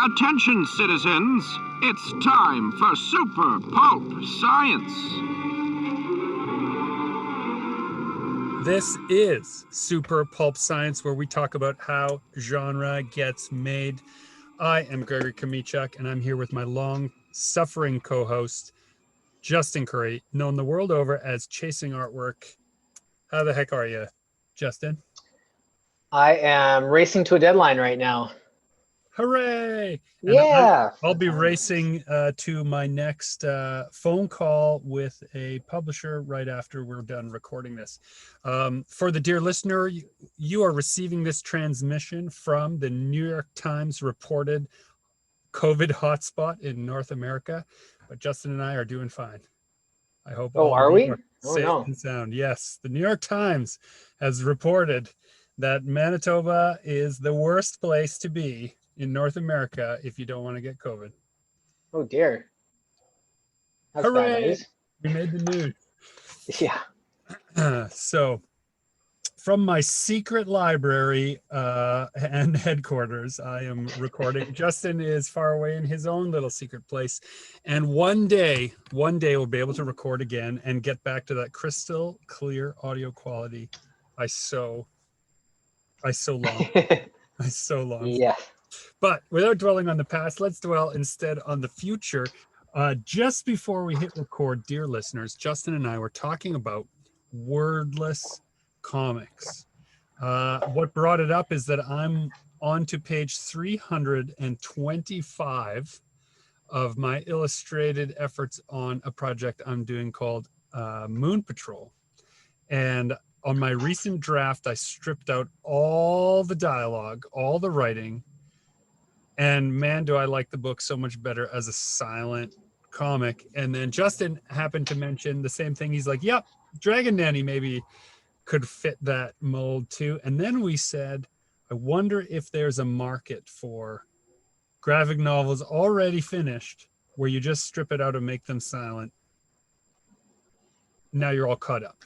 Attention, citizens. It's time for Super Pulp Science. This is Super Pulp Science, where we talk about how genre gets made. I am Gregory Kamichuk, and I'm here with my long-suffering co-host, Justin Curry, known the world over as Chasing Artwork. How the heck are you, Justin? I am racing to a deadline right now. Hooray! Yeah. I'll be racing to my next phone call with a publisher right after we're done recording this. For the dear listener, you are receiving this transmission from the New York Times reported COVID hotspot in North America, but Justin and I are doing fine. I hope Oh, all are we? safe no. and sound. Yes, the New York Times has reported that Manitoba is the worst place to be in North America if you don't want to get COVID. Oh dear. That's Hooray! bad news. We made the news. Yeah. So, from my secret library and headquarters, I am recording. Justin is far away in his own little secret place. And one day we'll be able to record again and get back to that crystal clear audio quality I so long. I so long. Yeah. But without dwelling on the past, let's dwell instead on the future. Just before we hit record, dear listeners, Justin and I were talking about wordless comics. What brought it up is that I'm on to page 325 of my illustrated efforts on a project I'm doing called Moon Patrol. And on my recent draft, I stripped out all the dialogue, all the writing, and man, do I like the book so much better as a silent comic. And then Justin happened to mention the same thing. He's like, yep, Dragon Nanny maybe could fit that mold too. And then we said, I wonder if there's a market for graphic novels already finished where you just strip it out and make them silent. Now you're all caught up.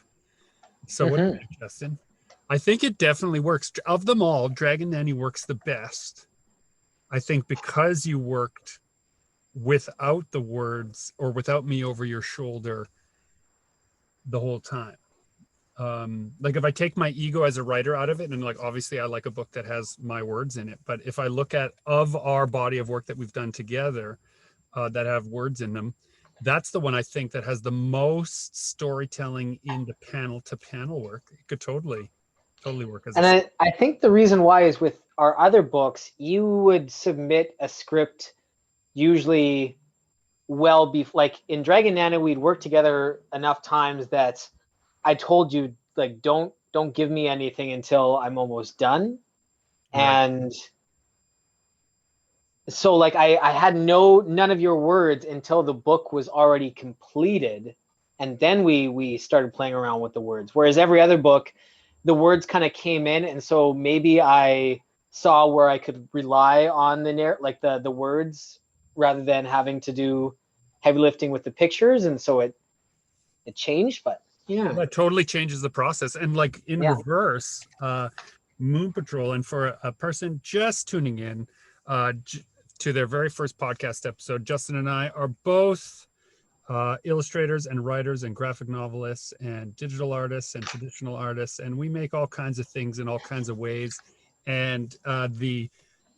So what do you think, Justin? I think it definitely works. Of them all, Dragon Nanny works the best. I think because you worked without the words or without me over your shoulder the whole time. Like if I take my ego as a writer out of it, and like obviously I like a book that has my words in it, but if I look at of our body of work that we've done together that have words in them, that's the one I think that has the most storytelling in the panel to panel work. It could totally work as I think the reason why is with our other books, you would submit a script usually like in Dragon Nana, we'd work together enough times that I told you, like, don't give me anything until I'm almost done. Right. And so like I had none of your words until the book was already completed. And then we started playing around with the words. Whereas every other book, the words kind of came in. And so maybe I saw where I could rely on the words rather than having to do heavy lifting with the pictures. And so it changed, but yeah. Well, that totally changes the process. And like in reverse, Moon Patrol, and for a person just tuning in to their very first podcast episode, Justin and I are both illustrators and writers and graphic novelists and digital artists and traditional artists. And we make all kinds of things in all kinds of ways. And the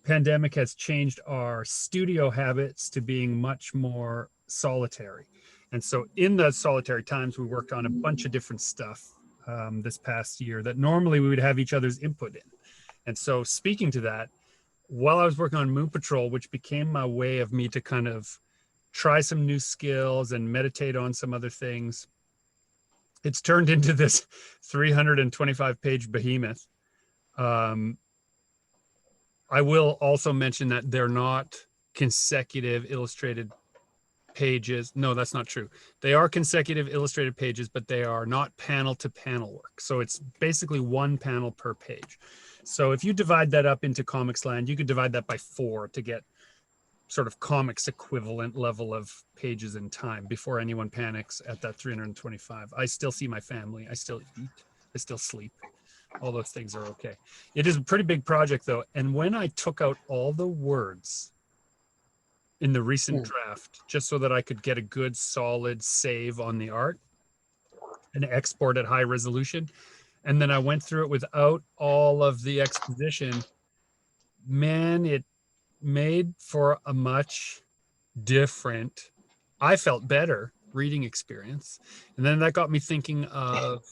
pandemic has changed our studio habits to being much more solitary. And so in the solitary times, we worked on a bunch of different stuff this past year that normally we would have each other's input in. And so speaking to that, while I was working on Moon Patrol, which became my way of me to kind of try some new skills and meditate on some other things, it's turned into this 325-page behemoth. I will also mention that they're not consecutive illustrated pages. No, that's not true. They are consecutive illustrated pages, but they are not panel to panel work. So it's basically one panel per page. So if you divide that up into Comics Land, you could divide that by 4 to get sort of comics equivalent level of pages in time before anyone panics at that 325. I still see my family. I still eat. I still sleep. All those things are okay. It is a pretty big project though. And when I took out all the words in the recent draft, just so that I could get a good solid save on the art and export at high resolution, and then I went through it without all of the exposition, man, it made for a much different, I felt better reading experience. And then that got me thinking of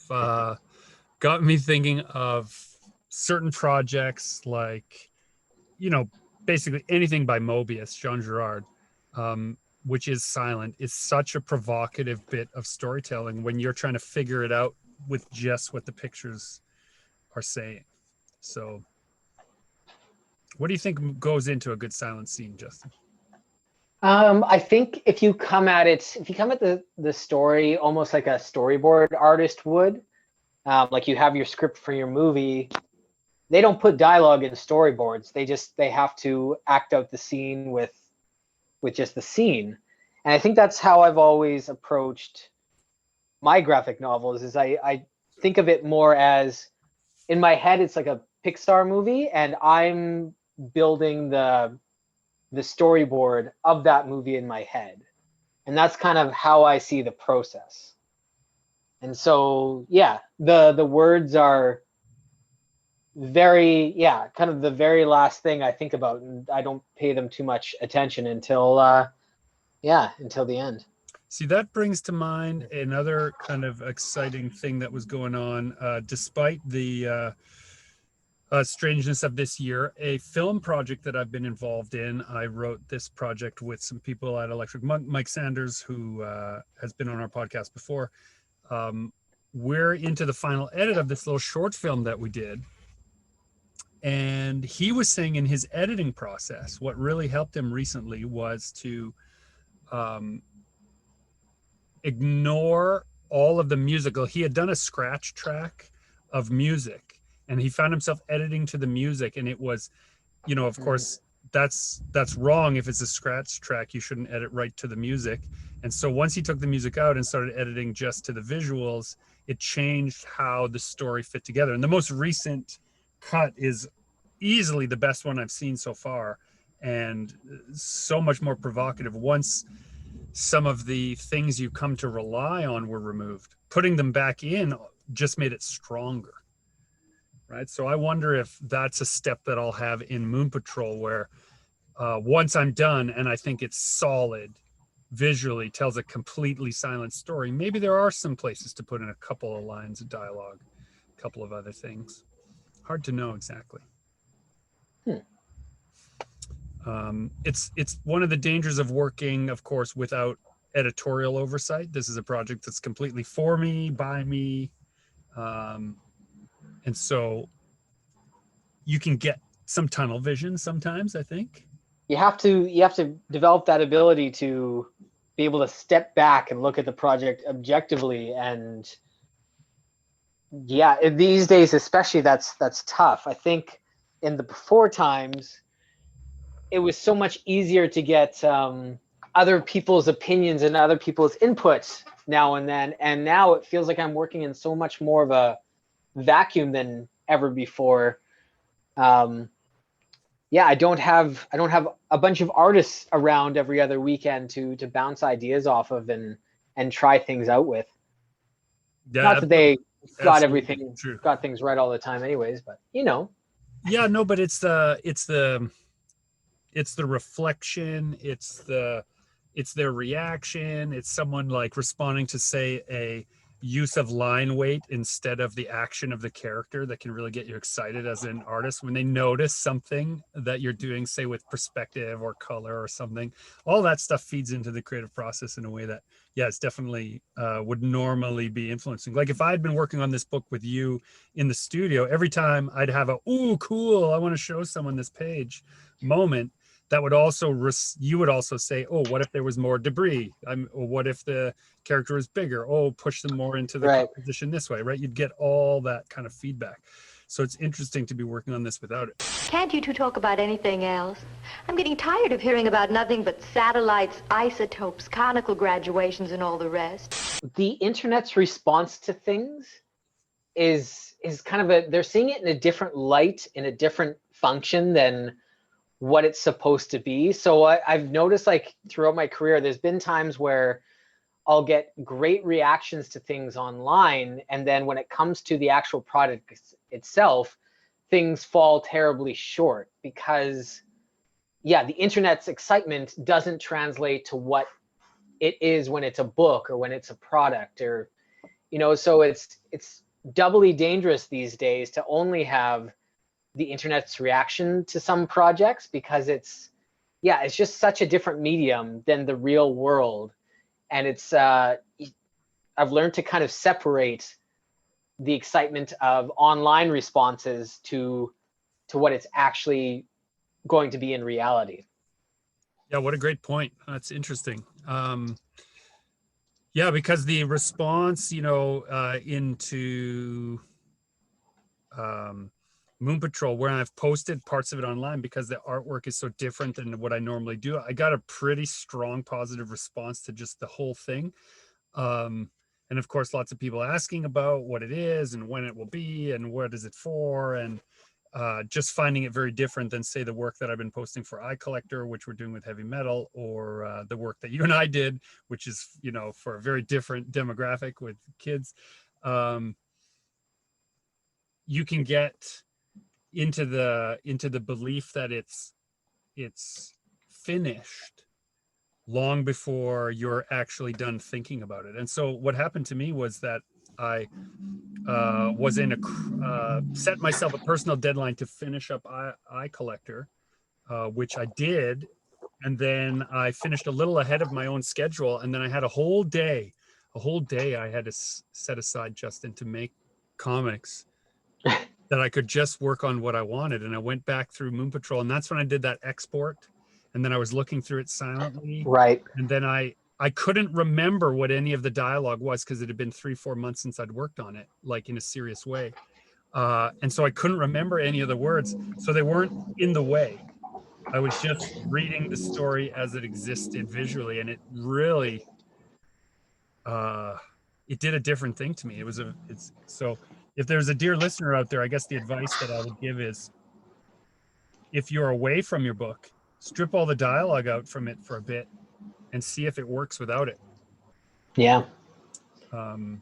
certain projects like, basically anything by Mobius, Jean Girard, which is silent, is such a provocative bit of storytelling when you're trying to figure it out with just what the pictures are saying. So what do you think goes into a good silent scene, Justin? I think if you come at the story almost like a storyboard artist would, like you have your script for your movie, they don't put dialogue in storyboards. They have to act out the scene with just the scene. And I think that's how I've always approached my graphic novels, is I think of it more as, in my head, it's like a Pixar movie, and I'm building the storyboard of that movie in my head. And that's kind of how I see the process. And so, yeah, the words are kind of the very last thing I think about, and I don't pay them too much attention until the end. See, that brings to mind another kind of exciting thing that was going on, despite the strangeness of this year. A film project that I've been involved in. I wrote this project with some people at Electric Monk, Mike Sanders, who has been on our podcast before. We're into the final edit of this little short film that we did. And he was saying in his editing process, what really helped him recently was to ignore all of the musical. He had done a scratch track of music, and he found himself editing to the music, and it was, of course, that's wrong. If it's a scratch track, you shouldn't edit right to the music. And so once he took the music out and started editing just to the visuals, it changed how the story fit together. And the most recent cut is easily the best one I've seen so far, and so much more provocative once some of the things you come to rely on were removed. Putting them back in just made it stronger, right? So I wonder if that's a step that I'll have in Moon Patrol, where once I'm done and I think it's solid visually, tells a completely silent story, maybe there are some places to put in a couple of lines of dialogue, a couple of other things. Hard to know exactly. It's one of the dangers of working, of course, without editorial oversight. This is a project that's completely for me, by me. And so you can get some tunnel vision sometimes, I think. You have to develop that ability to be able to step back and look at the project objectively. And yeah, these days especially, that's tough. I think in the before times, it was so much easier to get other people's opinions and other people's inputs now and then. And now it feels like I'm working in so much more of a vacuum than ever before. I don't have a bunch of artists around every other weekend to bounce ideas off of and try things out with. Yeah, not that they got true. got things right all the time anyways, but Yeah, no, but it's the reflection, it's their reaction, it's someone like responding to, say, a use of line weight instead of the action of the character that can really get you excited as an artist when they notice something that you're doing, say with perspective or color or something. All that stuff feeds into the creative process in a way that, yeah, it's definitely would normally be influencing. Like if I had been working on this book with you in the studio, every time I'd have a, ooh, cool, I want to show someone this page moment, that would also, you would also say, oh, what if there was more debris? Or what if the character is bigger? Oh, push them more into the composition this way, right? You'd get all that kind of feedback. So it's interesting to be working on this without it. Can't you two talk about anything else? I'm getting tired of hearing about nothing but satellites, isotopes, conical graduations, and all the rest. The internet's response to things is kind of they're seeing it in a different light, in a different function than what it's supposed to be. So I've noticed, like, throughout my career, there's been times where I'll get great reactions to things online, and then when it comes to the actual product itself, things fall terribly short because, yeah, the internet's excitement doesn't translate to what it is when it's a book or when it's a product, or, you know, so it's doubly dangerous these days to only have the internet's reaction to some projects, because it's just such a different medium than the real world. And it's I've learned to kind of separate the excitement of online responses to what it's actually going to be in reality. Yeah, what a great point. That's interesting. Yeah, because the response, you know, into Moon Patrol, where I've posted parts of it online because the artwork is so different than what I normally do, I got a pretty strong positive response to just the whole thing. And of course, lots of people asking about what it is and when it will be and what is it for, and just finding it very different than, say, the work that I've been posting for iCollector, which we're doing with heavy metal, or the work that you and I did, which is, you know, for a very different demographic with kids. You can get into the belief that it's finished long before you're actually done thinking about it. And so what happened to me was that I was in set myself a personal deadline to finish up iCollector, which I did, and then I finished a little ahead of my own schedule, and then I had a whole day I had to set aside, Justin, to make comics that I could just work on what I wanted. And I went back through Moon Patrol, and that's when I did that export, and then I was looking through it silently, Right. and then I couldn't remember what any of the dialogue was because it had been 3-4 months since I'd worked on it, like in a serious way. And so I couldn't remember any of the words. So they weren't in the way. I was just reading the story as it existed visually. And it really, it did a different thing to me. So if there's a dear listener out there, I guess the advice that I would give is, if you're away from your book, strip all the dialogue out from it for a bit and see if it works without it. Yeah. And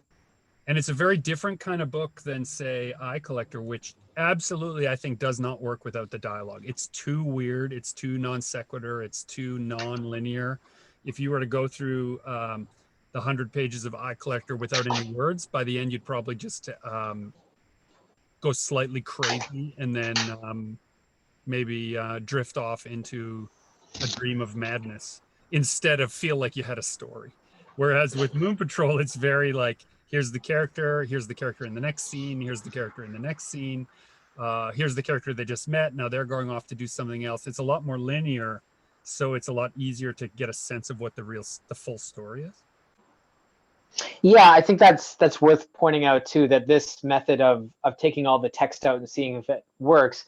it's a very different kind of book than, say, iCollector, which absolutely I think does not work without the dialogue. It's too weird. It's too non sequitur. It's too non-linear. If you were to go through the 100 pages of iCollector without any words, by the end, you'd probably just go slightly crazy and then maybe drift off into a dream of madness instead of feel like you had a story. Whereas with Moon Patrol, it's very like, here's the character in the next scene, here's the character in the next scene, here's the character they just met, now they're going off to do something else. It's a lot more linear, so it's a lot easier to get a sense of what the full story is. Yeah, I think that's worth pointing out too, that this method of taking all the text out and seeing if it works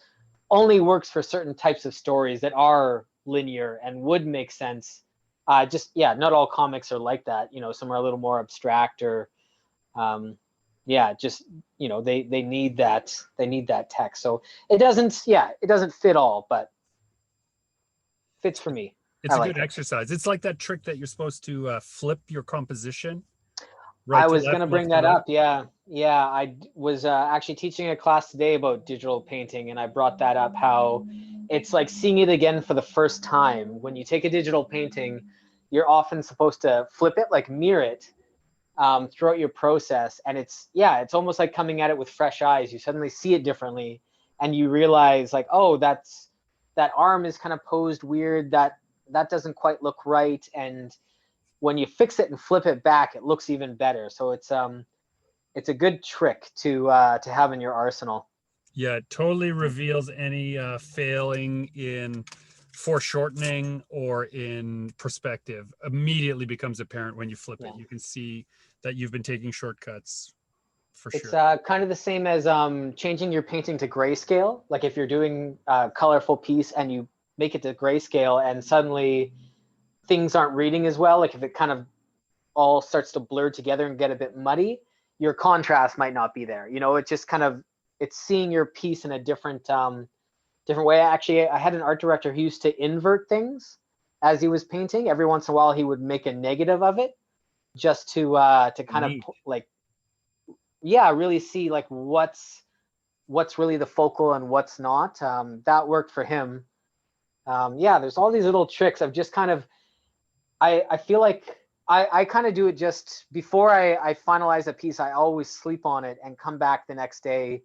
only works for certain types of stories that are linear and would make sense. Not all comics are like that. You know, some are a little more abstract, or just, you know, they need that text. So it doesn't fit all, but fits for me. It's a good exercise. It's like that trick that you're supposed to flip your composition. I was going to bring that up. Yeah. I was actually teaching a class today about digital painting, and I brought that up, how it's like seeing it again for the first time. When you take a digital painting, you're often supposed to flip it, like mirror it throughout your process. And it's almost like coming at it with fresh eyes. You suddenly see it differently, and you realize, like, oh, that arm is kind of posed weird. That doesn't quite look right. And when you fix it and flip it back, it looks even better. So it's a good trick to have in your arsenal. Yeah, it totally reveals any failing in foreshortening or in perspective. Immediately becomes apparent when you flip it. You can see that you've been taking shortcuts for sure. It's kind of the same as changing your painting to grayscale. Like if you're doing a colorful piece and you make it to grayscale, and suddenly things aren't reading as well, like if it kind of all starts to blur together and get a bit muddy, your contrast might not be there. You know, it's just kind of, it's seeing your piece in a different way. Actually, I had an art director who used to invert things as he was painting. Every once in a while, he would make a negative of it, just to kind Neat. of like, yeah, really see like what's really the focal and what's not. That worked for him. Yeah, there's all these little tricks of just kind of, I feel like I kind of do it just before I finalize a piece. I always sleep on it and come back the next day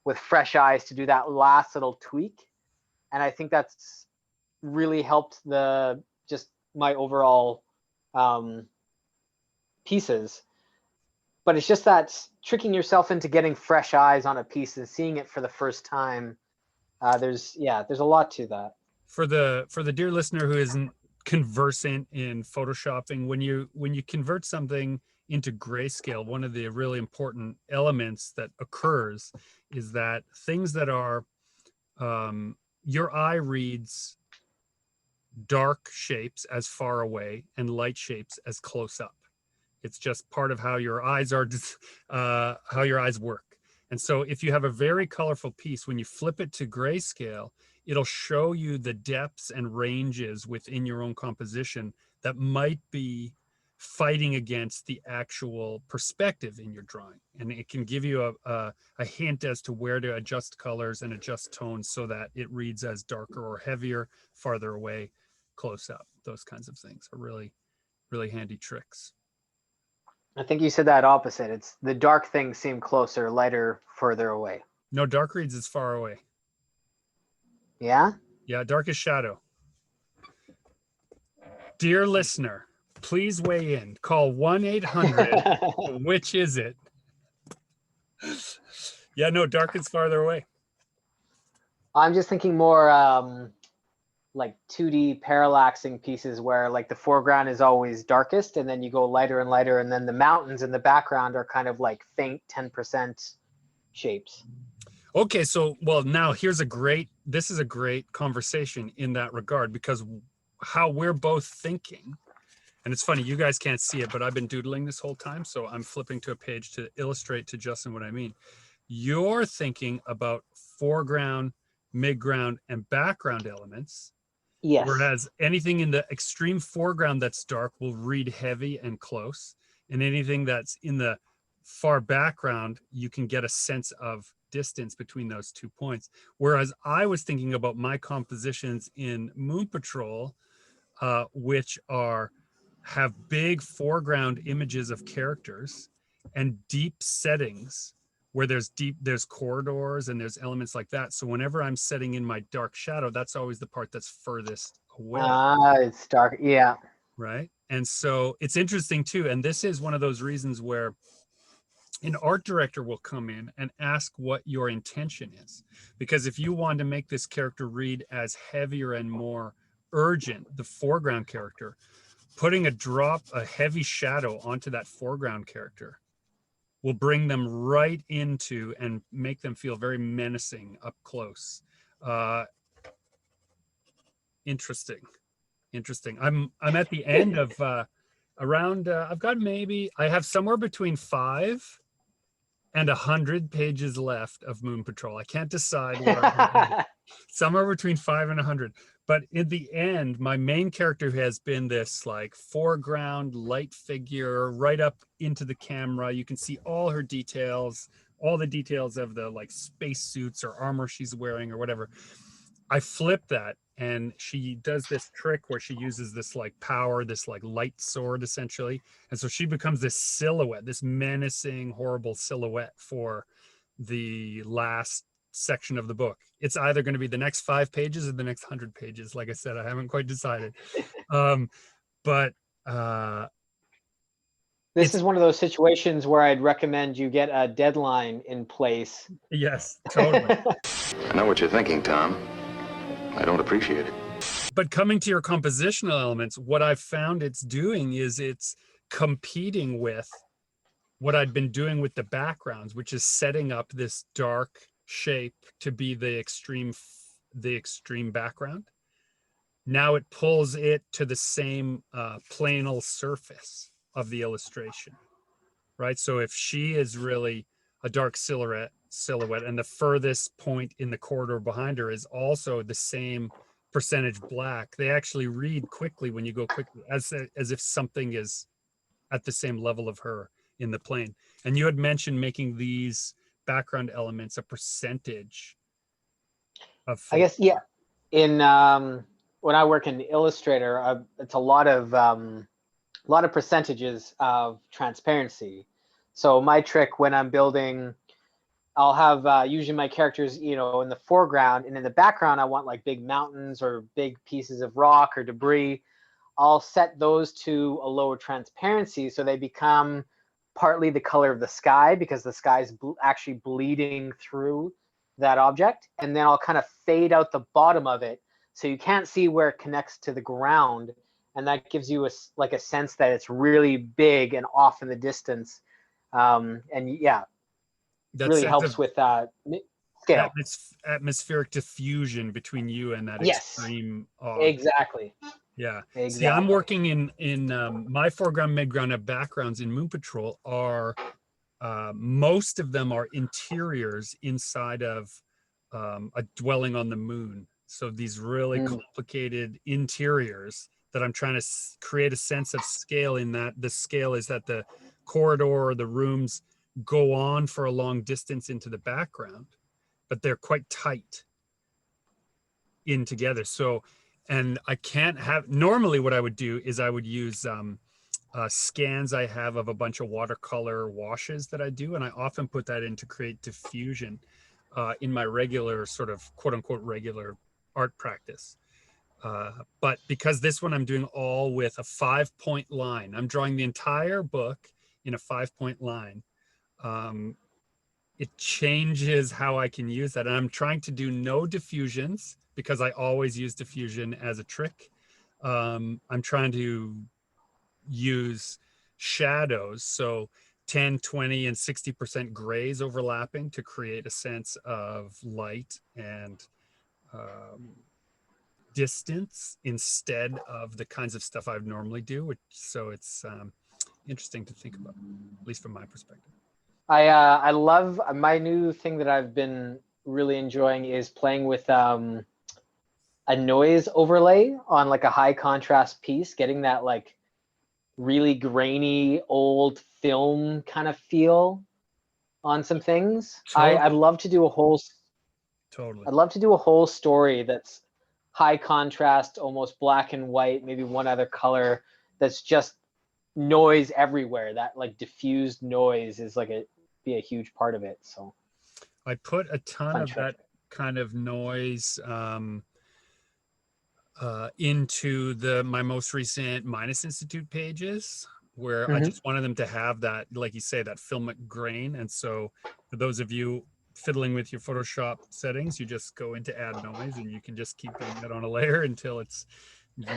with fresh eyes to do that last little tweak. And I think that's really helped just my overall pieces. But it's just that tricking yourself into getting fresh eyes on a piece and seeing it for the first time. There's a lot to that. For the dear listener who isn't conversant in photoshopping, when you convert something into grayscale, one of the really important elements that occurs is that things that are your eye reads dark shapes as far away and light shapes as close up. It's just part of how your eyes are, how your eyes work. And so if you have a very colorful piece, when you flip it to grayscale, it'll show you the depths and ranges within your own composition that might be fighting against the actual perspective in your drawing. And it can give you a hint as to where to adjust colors and adjust tones so that it reads as darker or heavier, farther away, close up. Those kinds of things are really, really handy tricks. I think you said that opposite. It's the dark things seem closer, lighter, further away. No, dark reads is far away. Yeah? Yeah, dark is shadow. Dear listener, please weigh in. Call 1-800. Which is it? Yeah, no, dark is farther away. I'm just thinking more like 2D parallaxing pieces where like the foreground is always darkest and then you go lighter and lighter, and then the mountains in the background are kind of like faint 10% shapes. Okay, so well, now this is a great conversation in that regard, because how we're both thinking, and it's funny, you guys can't see it, but I've been doodling this whole time, so I'm flipping to a page to illustrate to Justin what I mean. You're thinking about foreground, midground, and background elements. Yes. Whereas anything in the extreme foreground that's dark will read heavy and close, and anything that's in the far background, you can get a sense of distance between those 2 points. Whereas I was thinking about my compositions in Moon Patrol, which have big foreground images of characters and deep settings where there's corridors and there's elements like that. So whenever I'm setting in my dark shadow, that's always the part that's furthest away. It's dark. Yeah. Right. And so it's interesting too. And this is one of those reasons where an art director will come in and ask what your intention is. Because if you want to make this character read as heavier and more urgent, the foreground character, putting a heavy shadow onto that foreground character will bring them right into and make them feel very menacing up close. Interesting. I'm at the end of around I have somewhere between 5 and 100 pages left of Moon Patrol. I can't decide where somewhere between 5 and 100. But in the end, my main character has been this like foreground light figure right up into the camera. You can see all her details, all the details of the like space suits or armor she's wearing or whatever. I flip that, and she does this trick where she uses this like power, this like light sword essentially. And so she becomes this silhouette, this menacing, horrible silhouette for the last section of the book. It's either going to be the next 5 pages or the next 100 pages. Like I said, I haven't quite decided. But this is one of those situations where I'd recommend you get a deadline in place. Yes, totally. I know what you're thinking, Tom. I don't appreciate it. But coming to your compositional elements, what I've found it's doing is it's competing with what I'd been doing with the backgrounds, which is setting up this dark shape to be the extreme background. Now it pulls it to the same planal surface of the illustration. right? So if she is really a dark silhouette and the furthest point in the corridor behind her is also the same percentage black, they actually read quickly when you go quickly, as if something is at the same level of her in the plane. And you had mentioned making these background elements a percentage of I guess, yeah. In when I work in Illustrator, it's a lot of percentages of transparency. So my trick when I'm building, I'll have usually my characters, you know, in the foreground, and in the background, I want like big mountains or big pieces of rock or debris. I'll set those to a lower transparency so they become partly the color of the sky, because the sky is actually bleeding through that object. And then I'll kind of fade out the bottom of it so you can't see where it connects to the ground. And that gives you a sense that it's really big and off in the distance. And yeah, that really sense helps of with scale. atmospheric diffusion between you and that Yes, extreme exactly. Yeah. See, I'm Exactly. working in my foreground, midground, and backgrounds in Moon Patrol are most of them are interiors inside of a dwelling on the moon. So these really complicated interiors that I'm trying to create a sense of scale in that the scale is that the corridor or the rooms go on for a long distance into the background, but they're quite tight in together. So, and I can't have, normally what I would do is I would use scans I have of a bunch of watercolor washes that I do. And I often put that in to create diffusion in my regular sort of quote unquote regular art practice. But because this one I'm doing all with a 5-point line, I'm drawing the entire book in a 5-point line. It changes how I can use that. And I'm trying to do no diffusions because I always use diffusion as a trick. I'm trying to use shadows. So 10, 20, and 60% grays overlapping to create a sense of light and distance instead of the kinds of stuff I would normally do. So it's interesting to think about, at least from my perspective. I love my new thing that I've been really enjoying is playing with a noise overlay on like a high contrast piece, getting that like really grainy old film kind of feel on some things. Totally. I'd love to do a whole Totally. I'd love to do a whole story that's high contrast, almost black and white, maybe one other color, that's just noise everywhere. That like diffused noise is like be a huge part of it. So I put a ton of trick. that kind of noise into my most recent Minus Institute pages, where I just wanted them to have that, like you say, that filmic grain. And so for those of you fiddling with your Photoshop settings, you just go into add noise and you can just keep doing that on a layer until it's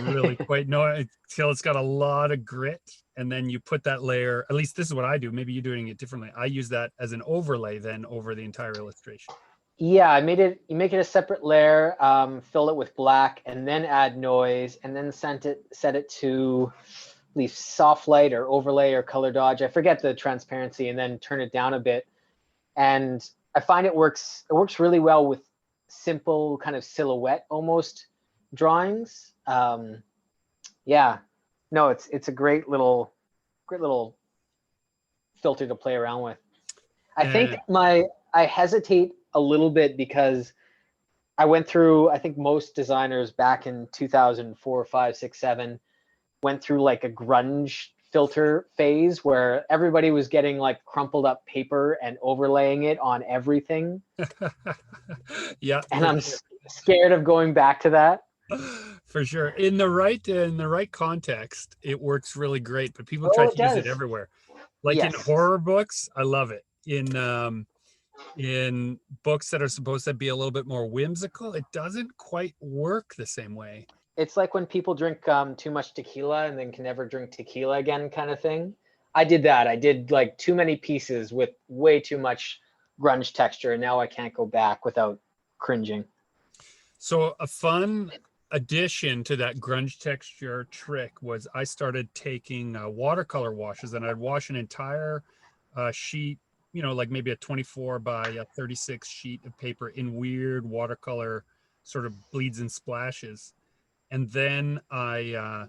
really quite until it's got a lot of grit. And then you put that layer, at least this is what I do, maybe you're doing it differently. I use that as an overlay then over the entire illustration. Yeah, you make it a separate layer, fill it with black, and then add noise, and then set it to at least soft light or overlay or color dodge. I forget the transparency, and then turn it down a bit. And I find it works really well with simple kind of silhouette almost drawings. Yeah, no, it's a great little filter to play around with. I think I hesitate a little bit because I went through, I think most designers back in 2004, 5, 6, 7 went through like a grunge filter phase where everybody was getting like crumpled up paper and overlaying it on everything. Yeah. And I'm scared of going back to that. For sure. In the right context, it works really great, but people try to use it everywhere. Like in horror books, I love it. In books that are supposed to be a little bit more whimsical, it doesn't quite work the same way. It's like when people drink too much tequila and then can never drink tequila again kind of thing. I did that. I did like too many pieces with way too much grunge texture, and now I can't go back without cringing. So a fun addition to that grunge texture trick was I started taking watercolor washes, and I'd wash an entire sheet, you know, like maybe a 24 by a 36 sheet of paper in weird watercolor sort of bleeds and splashes. And then I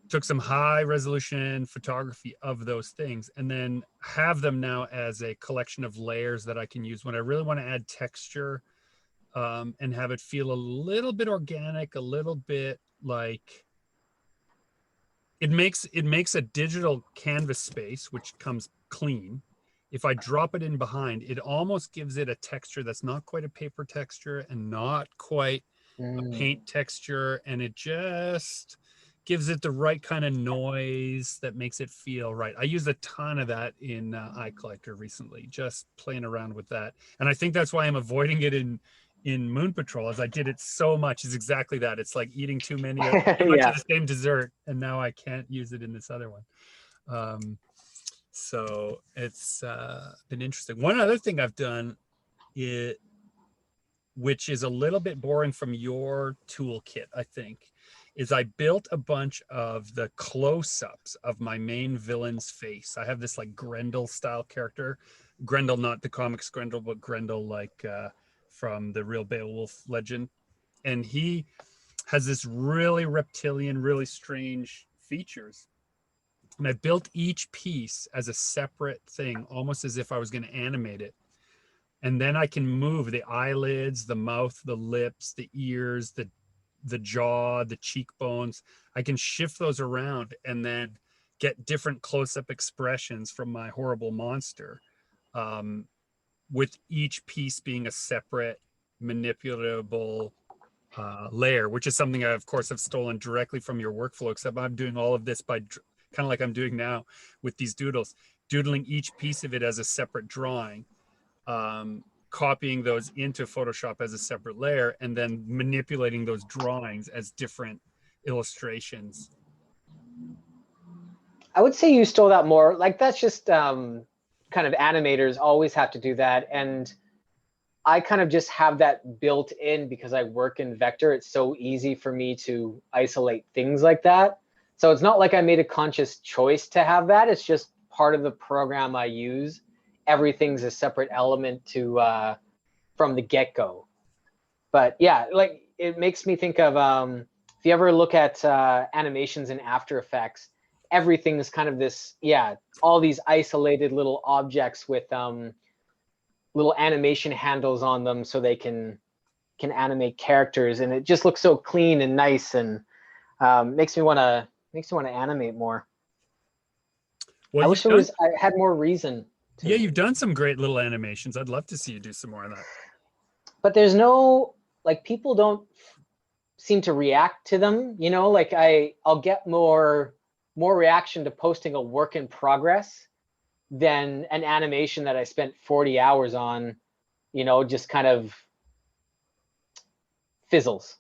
took some high resolution photography of those things and then have them now as a collection of layers that I can use when I really want to add texture, and have it feel a little bit organic, a little bit like it makes a digital canvas space, which comes clean. If I drop it in behind, it almost gives it a texture that's not quite a paper texture and not quite a paint texture. And it just gives it the right kind of noise that makes it feel right. I used a ton of that in iCollector recently, just playing around with that. And I think that's why I'm avoiding it in Moon Patrol, as I did it so much, is exactly that. It's like eating too much Yeah. of the same dessert, and now I can't use it in this other one. So it's been interesting. One other thing I've done, which is a little bit boring from your toolkit, I think, is I built a bunch of the close-ups of my main villain's face. I have this like Grendel style character. Grendel, not the comics Grendel, but Grendel like from the real Beowulf legend. And he has this really reptilian, really strange features. And I built each piece as a separate thing, almost as if I was going to animate it. And then I can move the eyelids, the mouth, the lips, the ears, the jaw, the cheekbones. I can shift those around and then get different close-up expressions from my horrible monster, with each piece being a separate manipulatable layer, which is something I, of course, have stolen directly from your workflow, except I'm doing all of this by kind of like I'm doing now with these doodles, doodling each piece of it as a separate drawing, copying those into Photoshop as a separate layer, and then manipulating those drawings as different illustrations. I would say you stole that more. Like that's just kind of animators always have to do that. And I kind of just have that built in because I work in vector. It's so easy for me to isolate things like that. So it's not like I made a conscious choice to have that. It's just part of the program I use. Everything's a separate element to from the get-go. But yeah, like it makes me think of if you ever look at animations in After Effects, everything is kind of this, yeah, all these isolated little objects with little animation handles on them so they can animate characters, and it just looks so clean and nice, and makes me want to animate more. Well, I wish I had more reason to. Yeah, you've done some great little animations. I'd love to see you do some more of that. But there's no, like, people don't seem to react to them, you know, like I'll get more reaction to posting a work in progress than an animation that I spent 40 hours on, you know, just kind of fizzles.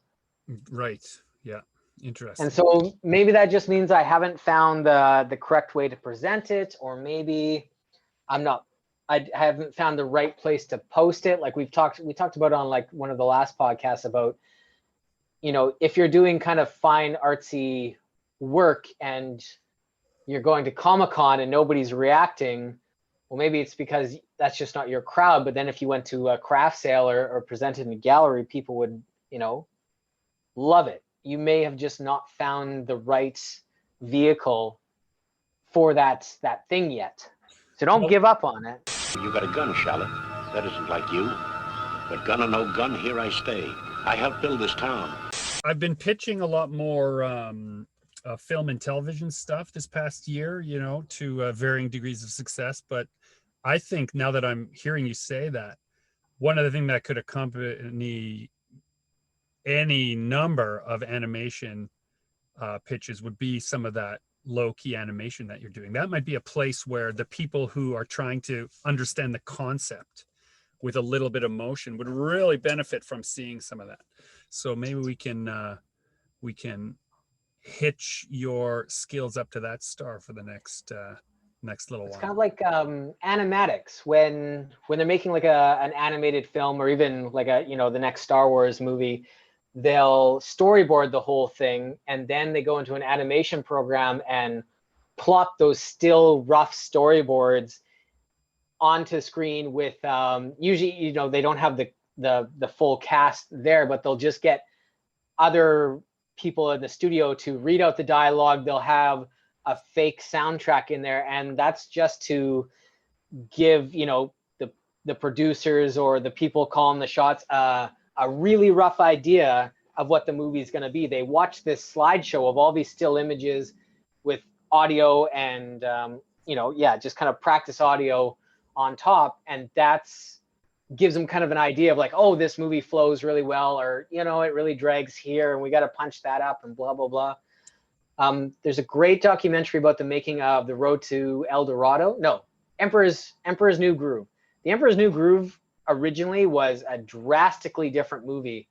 Right. Yeah. Interesting. And so maybe that just means I haven't found the correct way to present it, or maybe I haven't found the right place to post it. Like we talked about on like one of the last podcasts about, you know, if you're doing kind of fine artsy work and you're going to Comic-Con and nobody's reacting, well, maybe it's because that's just not your crowd. But then if you went to a craft sale or presented in a gallery, people would, you know, love it. You may have just not found the right vehicle for that thing yet. So don't give up on it. You got a gun, Charlotte. That isn't like you. But gun or no gun, here I stay. I helped build this town. I've been pitching a lot more film and television stuff this past year, you know, to varying degrees of success. But I think now that I'm hearing you say that, one other thing that could accompany any number of animation pitches would be some of that low-key animation that you're doing. That might be a place where the people who are trying to understand the concept with a little bit of motion would really benefit from seeing some of that. So maybe we can hitch your skills up to that star for the next little while. It's kind of like animatics when they're making like an animated film, or even like the next Star Wars movie. They'll storyboard the whole thing, and then they go into an animation program and plot those still rough storyboards onto screen with usually, you know, they don't have the full cast there, but they'll just get other people in the studio to read out the dialogue. They'll have a fake soundtrack in there, and that's just to give, you know, the producers or the people calling the shots a really rough idea of what the movie is going to be. They watch this slideshow of all these still images with audio and you know, yeah, just kind of practice audio on top, and that's gives them kind of an idea of like, oh, this movie flows really well, or, you know, it really drags here and we got to punch that up and blah blah blah. There's a great documentary about the making of The Road to El Dorado. No, Emperor's New Groove. The Emperor's New Groove originally was a drastically different movie,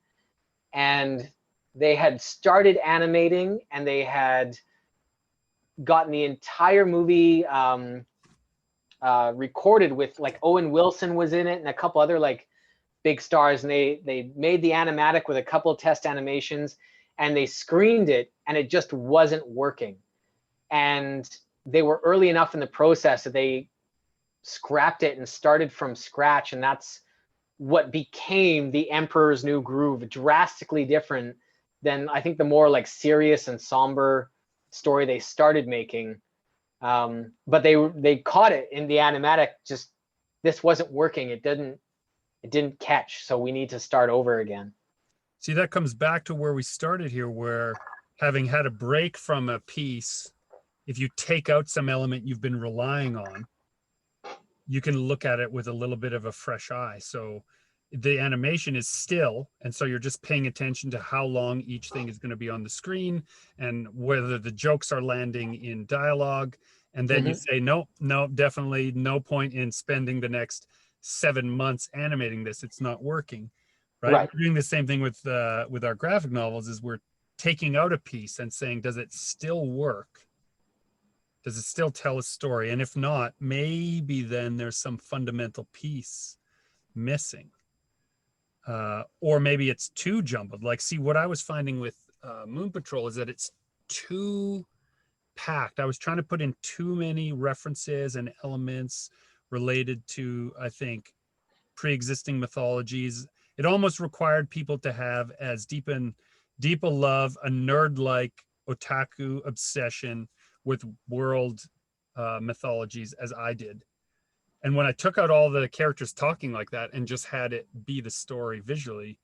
and they had started animating and they had gotten the entire movie recorded with, like, Owen Wilson was in it and a couple other like big stars, and they made the animatic with a couple of test animations, and they screened it and it just wasn't working. And they were early enough in the process that they scrapped it and started from scratch, and that's what became The Emperor's New Groove. Drastically different than, I think, the more like serious and somber story they started making. But they caught it in the animatic, just this wasn't working. It didn't catch, so we need to start over again. See, that comes back to where we started here, where having had a break from a piece, if you take out some element you've been relying on, you can look at it with a little bit of a fresh eye. So the animation is still, and so you're just paying attention to how long each thing is going to be on the screen and whether the jokes are landing in dialogue. And then you say, no, definitely no point in spending the next 7 months animating this. It's not working, right? We're doing the same thing with our graphic novels, is we're taking out a piece and saying, does it still work? Does it still tell a story? And if not, maybe then there's some fundamental piece missing. Or maybe it's too jumbled. Like, see, what I was finding with Moon Patrol is that it's too packed. I was trying to put in too many references and elements related to, I think, pre-existing mythologies. It almost required people to have as deep a love, a nerd-like otaku obsession with world mythologies as I did. And when I took out all the characters talking like that and just had it be the story visually,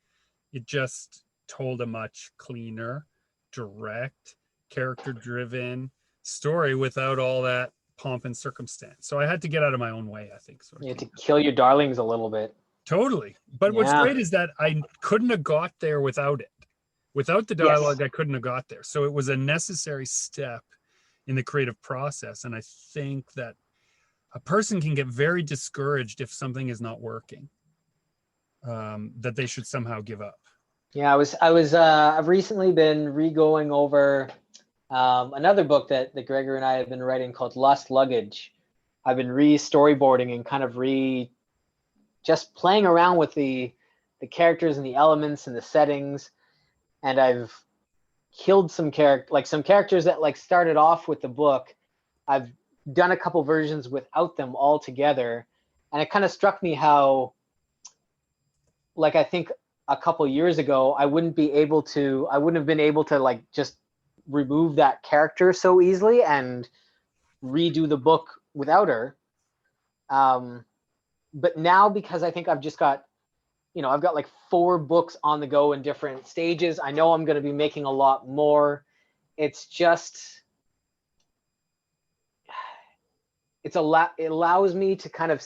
it just told a much cleaner, direct, character-driven story without all that pomp and circumstance. So I had to get out of my own way, I think. You had to kill your darlings a little bit. Totally. But what's great is that I couldn't have got there without it. Without the dialogue, I couldn't have got there. So it was a necessary step in the creative process. And I think that a person can get very discouraged if something is not working, that they should somehow give up. Yeah, I've recently been re-going over another book that Gregory and I have been writing called Lost Luggage. I've been re-storyboarding and kind of just playing around with the characters and the elements and the settings. And I've killed some characters that like started off with the book. I've done a couple versions without them all together. And it kind of struck me how, like, I think a couple years ago, I wouldn't have been able to like just remove that character so easily and redo the book without her. But now, because I think I've just got, I've got like 4 books on the go in different stages. I know I'm going to be making a lot more. It's just, it allows me to kind of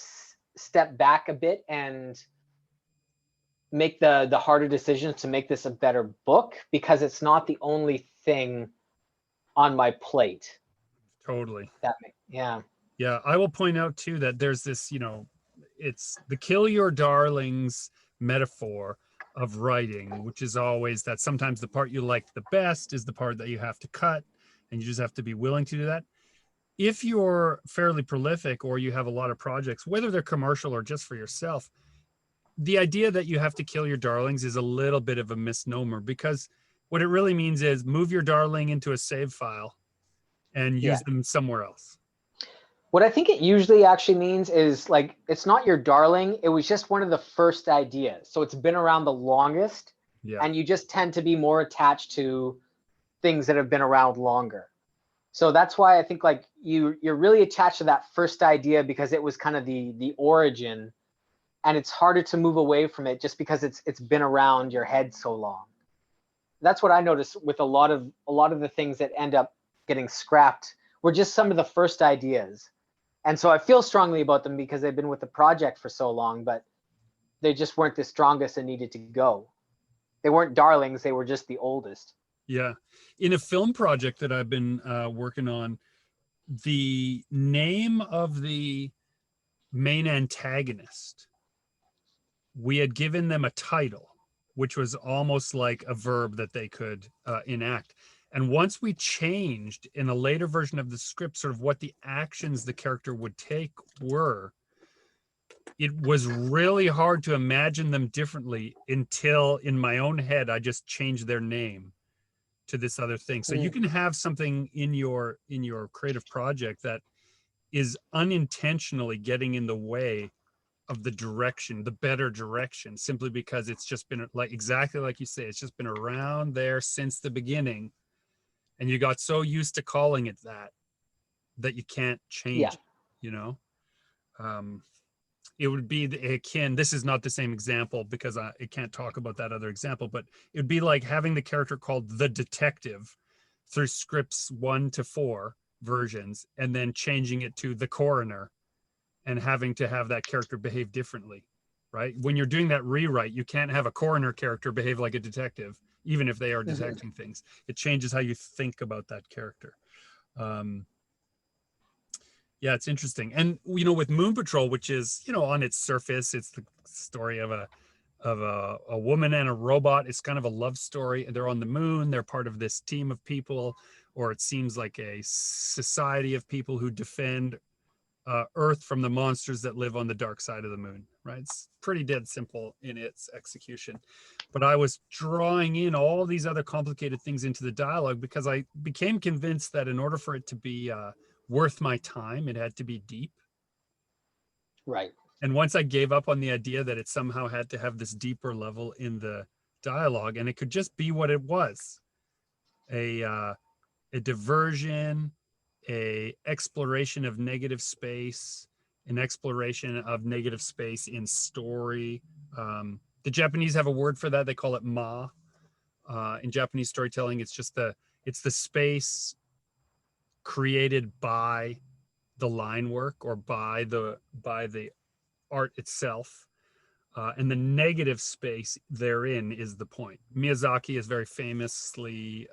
step back a bit and make the harder decisions to make this a better book, because it's not the only thing on my plate. Totally. Yeah. I will point out too that there's this, it's the kill your darlings metaphor of writing, which is always that sometimes the part you like the best is the part that you have to cut, and you just have to be willing to do that. If you're fairly prolific or you have a lot of projects, whether they're commercial or just for yourself, the idea that you have to kill your darlings is a little bit of a misnomer, because what it really means is move your darling into a save file and use them somewhere else. What I think it usually actually means is like, it's not your darling. It was just one of the first ideas. So it's been around the longest, Yeah. and you just tend to be more attached to things that have been around longer. So that's why I think like you're really attached to that first idea because it was kind of the origin, and it's harder to move away from it just because it's been around your head so long. That's what I noticed with a lot of the things that end up getting scrapped were just some of the first ideas. And so I feel strongly about them because they've been with the project for so long, but they just weren't the strongest and needed to go. They weren't darlings, they were just the oldest. Yeah. In a film project that I've been working on, the name of the main antagonist, we had given them a title, which was almost like a verb that they could enact. And once we changed in a later version of the script, sort of what the actions the character would take were, it was really hard to imagine them differently until in my own head, I just changed their name to this other thing. So you can have something in your creative project that is unintentionally getting in the way of the direction, the better direction, simply because it's just been like, exactly like you say, it's just been around there since the beginning. And you got so used to calling it that you can't change, you know? It would be akin, this is not the same example because I can't talk about that other example, but it would be like having the character called the detective through scripts 1 to 4 versions, and then changing it to the coroner and having to have that character behave differently, right? When you're doing that rewrite, you can't have a coroner character behave like a detective, even if they are detecting things. It changes how you think about that character. Yeah, it's interesting. And, you know, with Moon Patrol, which is, you know, on its surface, it's the story of a woman and a robot. It's kind of a love story. They're on the moon. They're part of this team of people, or it seems like a society of people who defend Earth from the monsters that live on the dark side of the moon, right? It's pretty dead simple in its execution. But I was drawing in all these other complicated things into the dialogue because I became convinced that in order for it to be worth my time, it had to be deep. Right. And once I gave up on the idea that it somehow had to have this deeper level in the dialogue, and it could just be what it was, a diversion, a exploration of negative space, an exploration of negative space in story. The Japanese have a word for that. They call it ma. In Japanese storytelling, it's the space created by the line work or by the art itself. And the negative space therein is the point. Miyazaki is very famously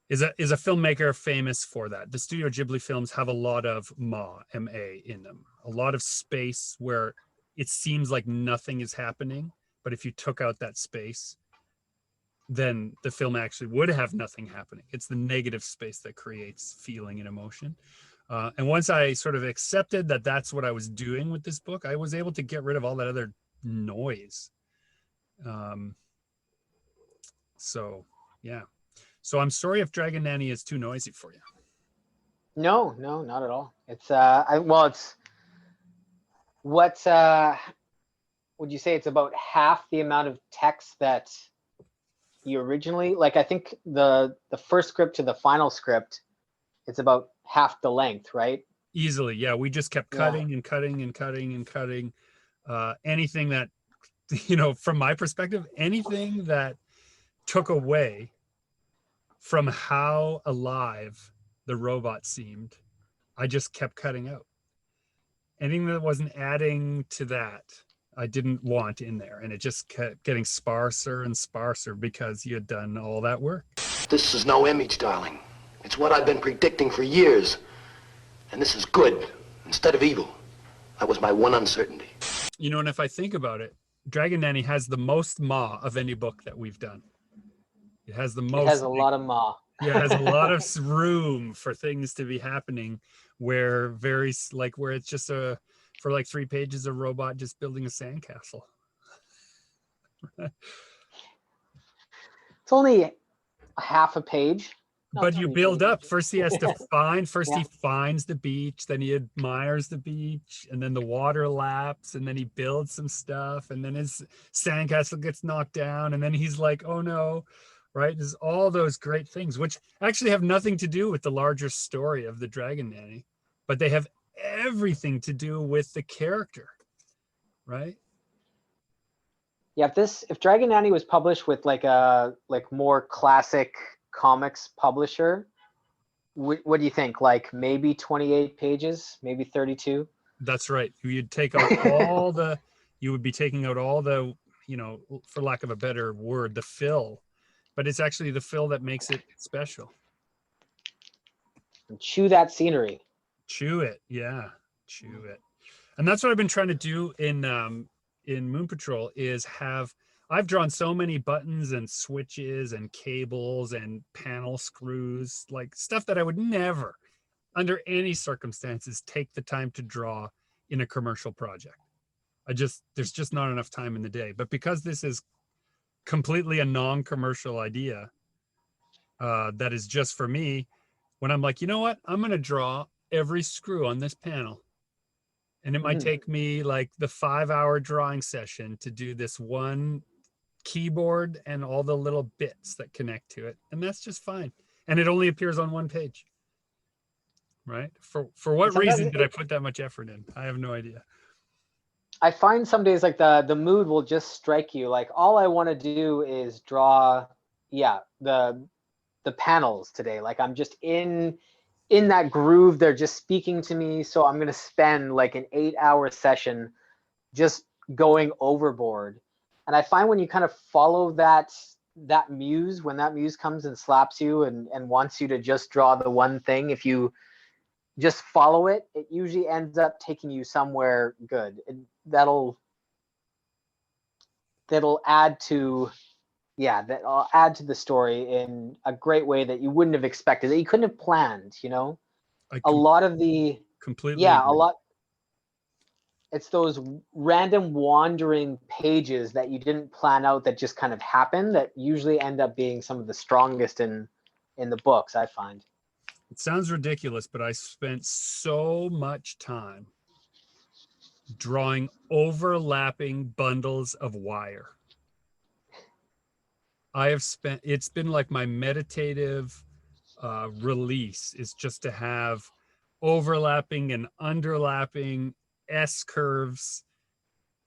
is a filmmaker famous for that. The Studio Ghibli films have a lot of M-A in them, a lot of space where it seems like nothing is happening, but if you took out that space, then the film actually would have nothing happening. It's the negative space that creates feeling and emotion. And once I sort of accepted that that's what I was doing with this book, I was able to get rid of all that other noise. So, yeah. So I'm sorry if Dragon Nanny is too noisy for you. No, not at all. It's it's what would you say? It's about half the amount of text that you originally, like, I think the first script to the final script, it's about half the length, right? Easily, yeah. We just kept cutting and cutting and cutting and cutting. Anything that, you know, from my perspective, anything that took away from how alive the robot seemed, I just kept cutting out. Anything that wasn't adding to that, I didn't want in there. And it just kept getting sparser and sparser because you had done all that work. This is no image, darling. It's what I've been predicting for years. And this is good instead of evil. That was my one uncertainty. You know, and if I think about it, Dragon Nanny has the most ma of any book that we've done. It has the most. It has a lot of ma. Yeah, it has a lot of room for things to be happening where where it's just for like 3 pages, a robot just building a sandcastle. It's only a half a page, But you 20 build up. pages. First he has to find, Yeah. he finds the beach, then he admires the beach, and then the water laps, and then he builds some stuff, and then his sandcastle gets knocked down, and then he's like, oh no, right? There's all those great things, which actually have nothing to do with the larger story of the Dragon Nanny, but they have everything to do with the character, right? Yeah, if Dragon Nanny was published with like a more classic comics publisher, what do you think? Like maybe 28 pages, maybe 32? That's right. You'd take out all the, you would be taking out all the, for lack of a better word, the fill, but it's actually the fill that makes it special. And chew that scenery. Chew it. Yeah. Chew it. And that's what I've been trying to do in Moon Patrol is I've drawn so many buttons and switches and cables and panel screws, like stuff that I would never, under any circumstances, take the time to draw in a commercial project. There's just not enough time in the day. But because this is completely a non-commercial idea that is just for me, when I'm like, you know what, I'm going to draw every screw on this panel. And it might take me like the 5-hour drawing session to do this one keyboard and all the little bits that connect to it. And that's just fine. And it only appears on one page. Right? For what reason did I put that much effort in? I have no idea. I find some days like the mood will just strike you. Like all I want to do is draw, the panels today. Like I'm just in that groove. They're just speaking to me. So I'm going to spend like an 8-hour session just going overboard. And I find when you kind of follow that muse, when that muse comes and slaps you and wants you to just draw the one thing, if you just follow it, it usually ends up taking you somewhere good. That'll add to, that'll add to the story in a great way that you wouldn't have expected, that you couldn't have planned, a lot of the, completely a agree. lot, it's those random wandering pages that you didn't plan out that just kind of happen that usually end up being some of the strongest in the books, I find. It sounds ridiculous, but I spent so much time drawing overlapping bundles of wire. It's been like my meditative release is just to have overlapping and underlapping S-curves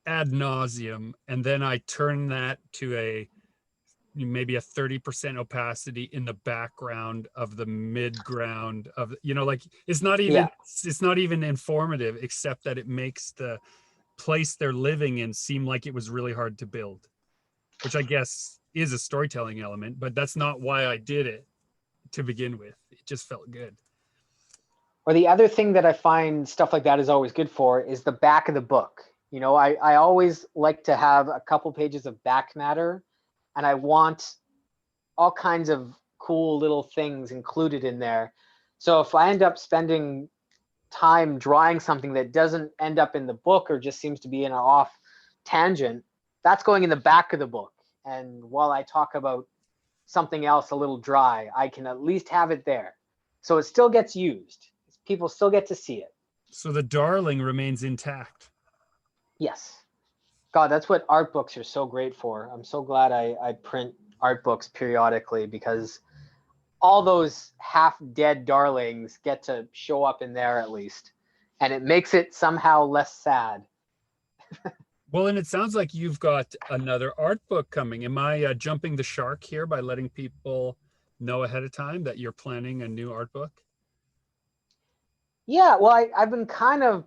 ad nauseum. And then I turn that to maybe a 30% opacity in the background of the midground of, like it's not even informative, except that it makes the place they're living in seem like it was really hard to build, which I guess is a storytelling element, but that's not why I did it to begin with. It just felt good. Or the other thing that I find stuff like that is always good for is the back of the book. I always like to have a couple pages of back matter, and I want all kinds of cool little things included in there. So if I end up spending time drawing something that doesn't end up in the book or just seems to be in an off tangent, that's going in the back of the book. And while I talk about something else a little dry, I can at least have it there. So it still gets used. People still get to see it. So the darling remains intact. Yes. God, that's what art books are so great for. I'm so glad I print art books periodically, because all those half-dead darlings get to show up in there at least. And it makes it somehow less sad. Well, and it sounds like you've got another art book coming. Am I jumping the shark here by letting people know ahead of time that you're planning a new art book? Yeah, well, I've been kind of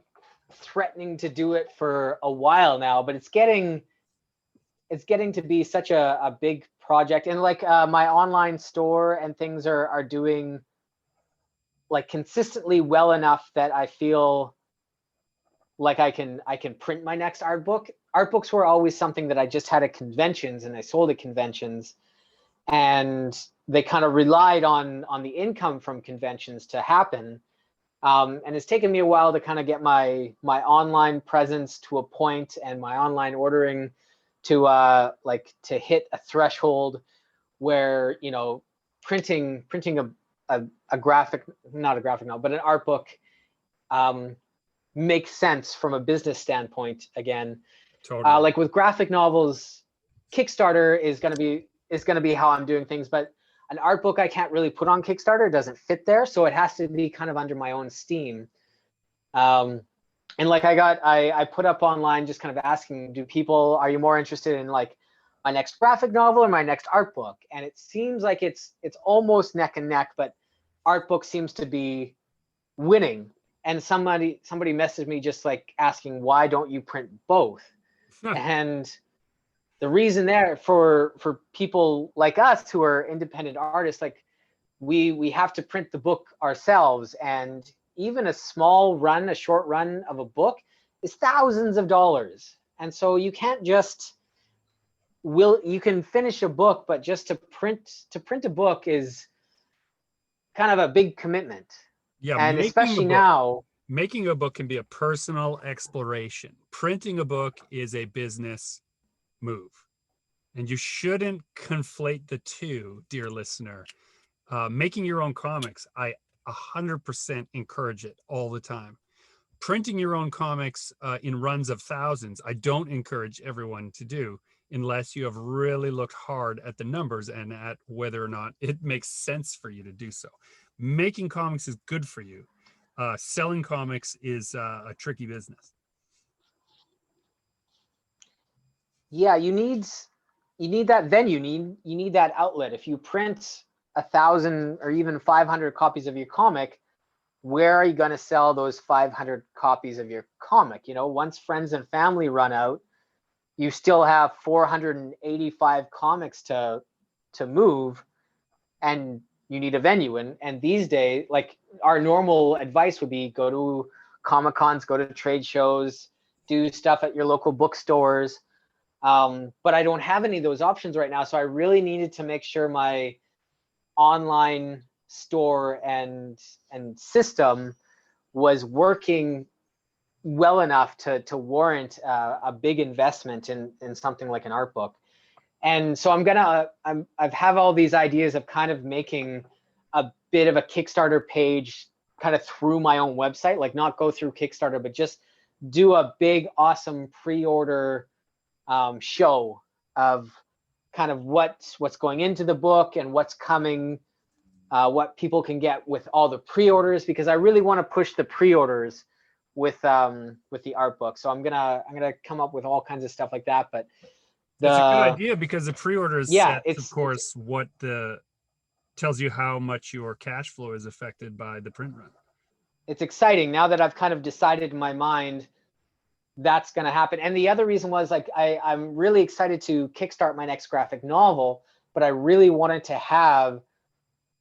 threatening to do it for a while now, but it's getting to be such a big project. And like my online store and things are doing like consistently well enough that I feel like I can print my next art book. Art books were always something that I just had at conventions and I sold at conventions, and they kind of relied on the income from conventions to happen. And it's taken me a while to kind of get my online presence to a point and my online ordering to hit a threshold where, printing a graphic, not a graphic novel, but an art book makes sense from a business standpoint again. Totally. Like with graphic novels, Kickstarter is going to be how I'm doing things, but an art book I can't really put on Kickstarter. It doesn't fit there, so it has to be kind of under my own steam. And like I put up online just kind of asking, are you more interested in like my next graphic novel or my next art book? And it seems like it's almost neck and neck, but art book seems to be winning. And somebody messaged me just like asking, why don't you print both? And the reason there for people like us who are independent artists, like we have to print the book ourselves, and even a short run of a book is thousands of dollars. And so you can't just you can finish a book, but just to print a book is kind of a big commitment. Yeah, and especially now, making a book can be a personal exploration. Printing a book is a business move, and you shouldn't conflate the two, dear listener. Making your own comics, I 100% encourage it all the time. Printing your own comics in runs of thousands, I don't encourage everyone to do unless you have really looked hard at the numbers and at whether or not it makes sense for you to do so. Making comics is good for you. Selling comics is a tricky business. Yeah, you need that venue. You need that outlet. If you print 1,000 or even 500 copies of your comic, where are you going to sell those 500 copies of your comic? Once friends and family run out, you still have 485 comics to move, and you need a venue. And these days, like, our normal advice would be go to Comic-Cons, go to trade shows, do stuff at your local bookstores. But I don't have any of those options right now. So I really needed to make sure my online store and system was working well enough to warrant a big investment in something like an art book. And so I've have all these ideas of kind of making a bit of a Kickstarter page kind of through my own website, like not go through Kickstarter, but just do a big, awesome pre-order show of kind of what's going into the book and what's coming, what people can get with all the pre-orders, because I really want to push the pre-orders with the art book. So I'm gonna come up with all kinds of stuff like that. But that's a good idea, because the pre-orders sets, of course, what tells you how much your cash flow is affected by the print run. It's exciting now that I've kind of decided in my mind that's going to happen. And the other reason was, like, I'm really excited to kickstart my next graphic novel, but I really wanted to have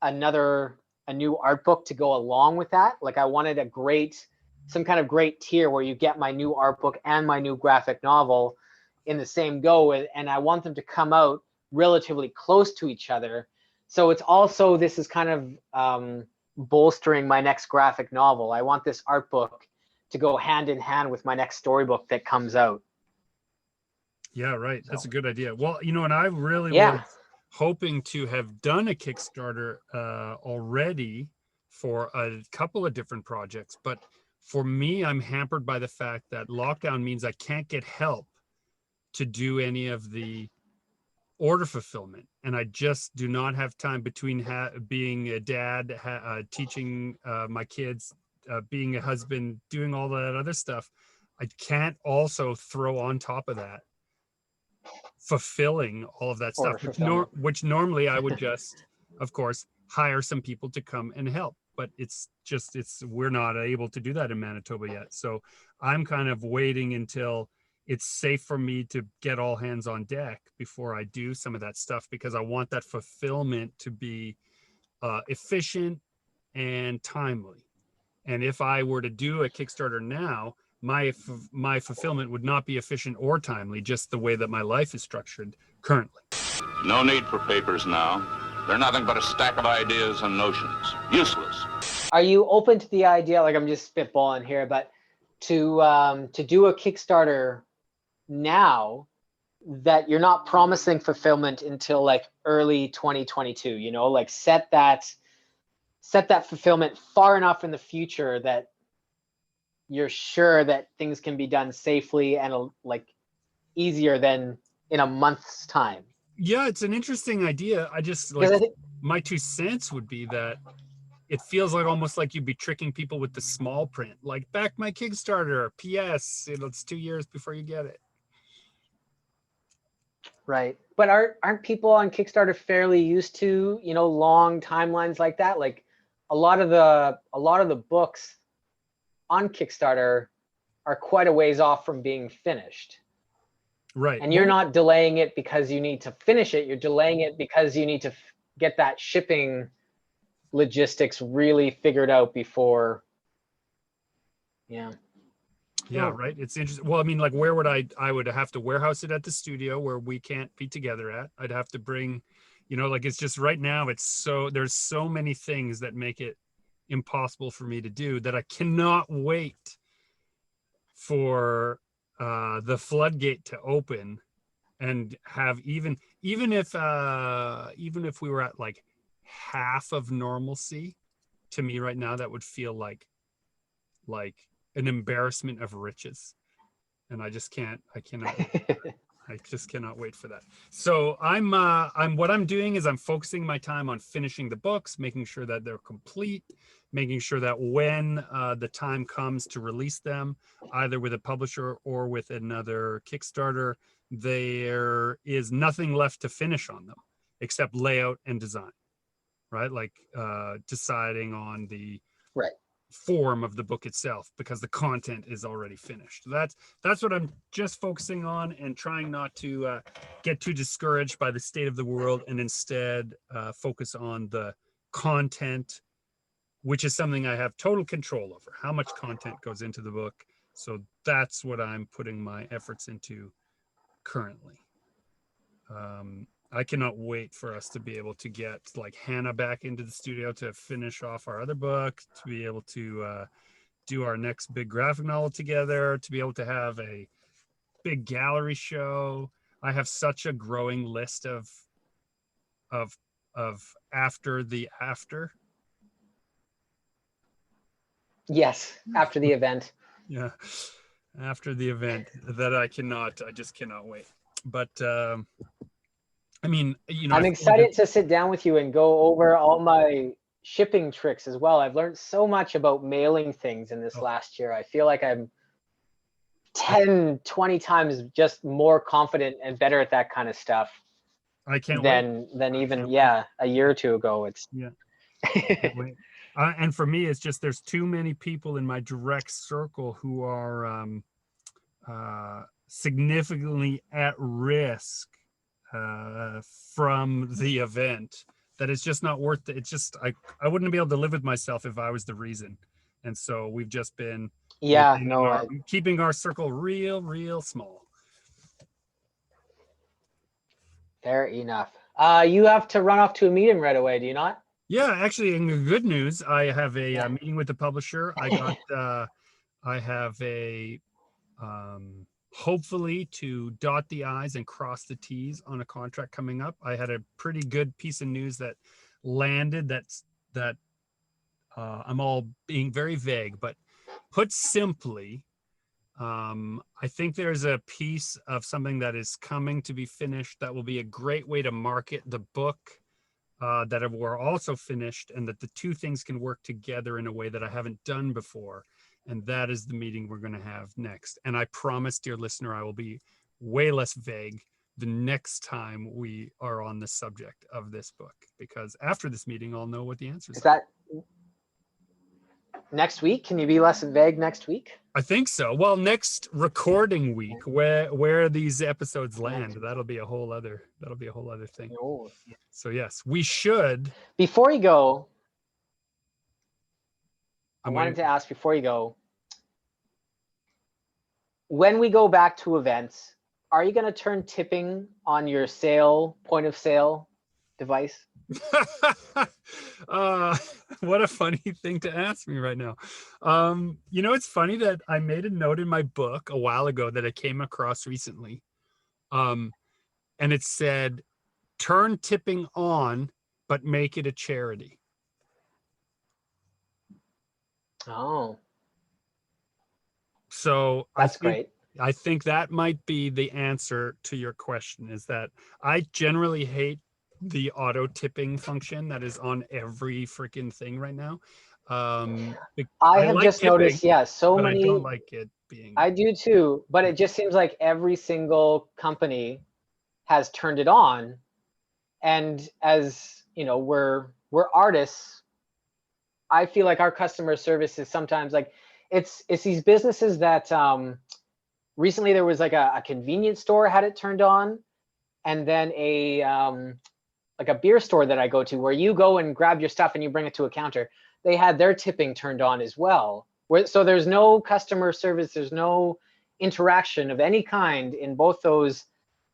a new art book to go along with that. Like, I wanted some kind of great tier where you get my new art book and my new graphic novel in the same go, and I want them to come out relatively close to each other. So it's also, this is kind of bolstering my next graphic novel. I want this art book to go hand in hand with my next storybook that comes out. Yeah, right. That's a good idea. Well, and I really was hoping to have done a Kickstarter already for a couple of different projects. But for me, I'm hampered by the fact that lockdown means I can't get help to do any of the order fulfillment. And I just do not have time between being a dad, teaching my kids, being a husband, doing all that other stuff. I can't also throw on top of that fulfilling all of that stuff, which normally I would just, of course, hire some people to come and help. But we're not able to do that in Manitoba yet. So I'm kind of waiting until it's safe for me to get all hands on deck before I do some of that stuff, because I want that fulfillment to be efficient and timely. And if I were to do a Kickstarter now, my fulfillment would not be efficient or timely, just the way that my life is structured currently. No need for papers now. They're nothing but a stack of ideas and notions. Useless. Are you open to the idea, like, I'm just spitballing here, but to do a Kickstarter now that you're not promising fulfillment until like early 2022, like set set that fulfillment far enough in the future that you're sure that things can be done safely and like easier than in a month's time. Yeah, it's an interesting idea. I just Because like I think, my 2 cents would be that it feels like almost like you'd be tricking people with the small print, like back my Kickstarter, PS, it's 2 years before you get it. right. But aren't people on Kickstarter fairly used to, you know, long timelines like that? Like a lot of the books on Kickstarter are quite a ways off from being finished. Right. And you're not delaying it because you need to finish it. You're delaying it because you need to get that shipping logistics really figured out before. Yeah. Yeah, right. It's interesting. Well, I mean, like, where would I would have to warehouse it at the studio where we can't be together at. I'd have to bring, you know, like, it's just right now, there's so many things that make it impossible for me to do that I cannot wait for the floodgate to open and have even if we were at like half of normalcy, to me right now, that would feel like an embarrassment of riches. And I just cannot wait for that. So what I'm doing is I'm focusing my time on finishing the books, making sure that they're complete, making sure that when the time comes to release them, either with a publisher or with another Kickstarter, there is nothing left to finish on them except layout and design, right? Like deciding on the Right. form of the book itself, because the content is already finished. That's what I'm just focusing on, and trying not to get too discouraged by the state of the world, and instead focus on the content, which is something I have total control over, how much content goes into the book. So that's what I'm putting my efforts into currently. I cannot wait for us to be able to get like Hannah back into the studio to finish off our other book, to be able to do our next big graphic novel together, to be able to have a big gallery show. I have such a growing list of after the after. Yes, after the event. Yeah, after the event, that I just cannot wait. But I mean, you know, I'm excited to sit down with you and go over all my shipping tricks as well. I've learned so much about mailing things in this last year. I feel like I'm 10, 20 times just more confident and better at that kind of stuff. I can't wait. Than even a year or two ago. It's wait. And for me, it's just there's too many people in my direct circle who are significantly at risk from the event, that it's just not worth it. It's just I wouldn't be able to live with myself if I was the reason. And so we've just been keeping our circle real small. Fair enough. You have to run off to a meeting right away, do you not? Yeah, actually, in good news, I have a meeting with the publisher. I have a hopefully to dot the I's and cross the T's on a contract coming up. I had a pretty good piece of news that landed that I'm all being very vague, but put simply, I think there's a piece of something that is coming to be finished that will be a great way to market the book that were also finished, and that the two things can work together in a way that I haven't done before. And that is the meeting we're going to have next. And I promise, dear listener, I will be way less vague the next time we are on the subject of this book, because after this meeting, I'll know what the answers are. Is that next week? Can you be less vague next week? I think so. Well, next recording week, where these episodes land, that'll be a whole other thing. Oh. So yes, we should. Before you go, I wanted to ask before you go, when we go back to events, are you going to turn tipping on your point of sale device? What a funny thing to ask me right now. You know, it's funny that I made a note in my book a while ago that I came across recently. And it said, turn tipping on, but make it a charity. Oh, So that's great. I think that might be the answer to your question, is that I generally hate the auto tipping function that is on every freaking thing right now. I I have like just tipping, noticed, yeah, so but I don't many. like it being. I do too, but it just seems like every single company has turned it on. And as you know, we're artists. I feel like our customer service is sometimes like it's these businesses that recently there was like a convenience store had it turned on, and then a like a beer store that I go to where you go and grab your stuff and you bring it to a counter. They had their tipping turned on as well. So there's no customer service, there's no interaction of any kind in both those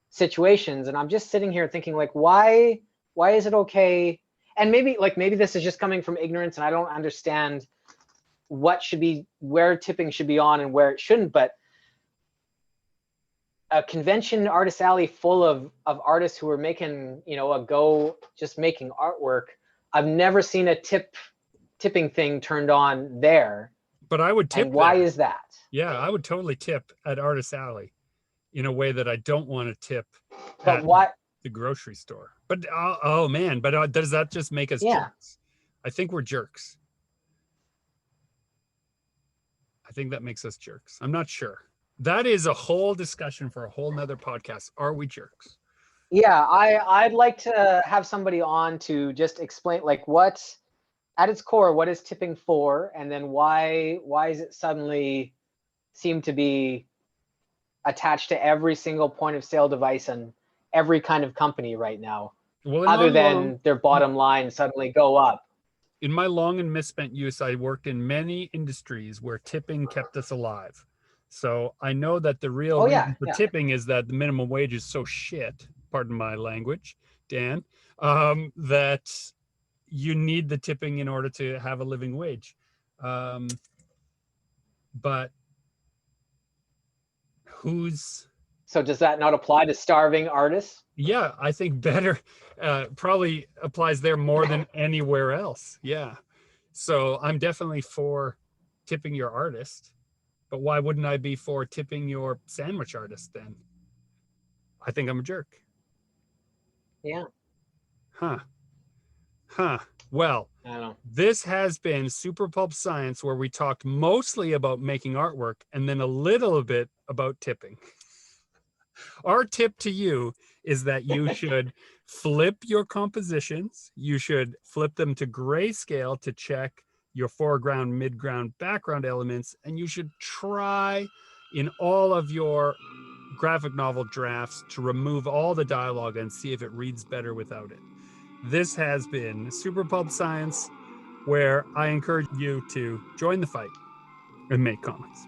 situations. And I'm just sitting here thinking like, why is it okay? And maybe this is just coming from ignorance and I don't understand where tipping should be on and where it shouldn't, but a convention artist alley full of artists who are making, just making artwork. I've never seen a tipping thing turned on there. But I would tip. And why there. is that? Yeah, I would totally tip at Artist Alley in a way that I don't want to tip But what? The grocery store. But oh man, but does that just make us jerks? I think we're jerks. I think that makes us jerks. I'm not sure. That is a whole discussion for a whole nother podcast. Are we jerks? Yeah, I'd like to have somebody on to just explain like what, at its core, what is tipping for, and then why is it suddenly seem to be attached to every single point of sale device and every kind of company right now, well, other than their bottom line suddenly go up. In my long and misspent use, I worked in many industries where tipping kept us alive. So I know that the real reason for tipping is that the minimum wage is so shit, pardon my language, Dan, that you need the tipping in order to have a living wage. But So does that not apply to starving artists? Yeah, I think better probably applies there more than anywhere else. Yeah. So I'm definitely for tipping your artist, but why wouldn't I be for tipping your sandwich artist then? I think I'm a jerk. Yeah. Huh. Well, I don't know. This has been Super Pulp Science, where we talked mostly about making artwork and then a little bit about tipping. Our tip to you is that you should flip your compositions. You should flip them to grayscale to check your foreground, midground, background elements. And you should try in all of your graphic novel drafts to remove all the dialogue and see if it reads better without it. This has been Super Pulp Science, where I encourage you to join the fight and make comics.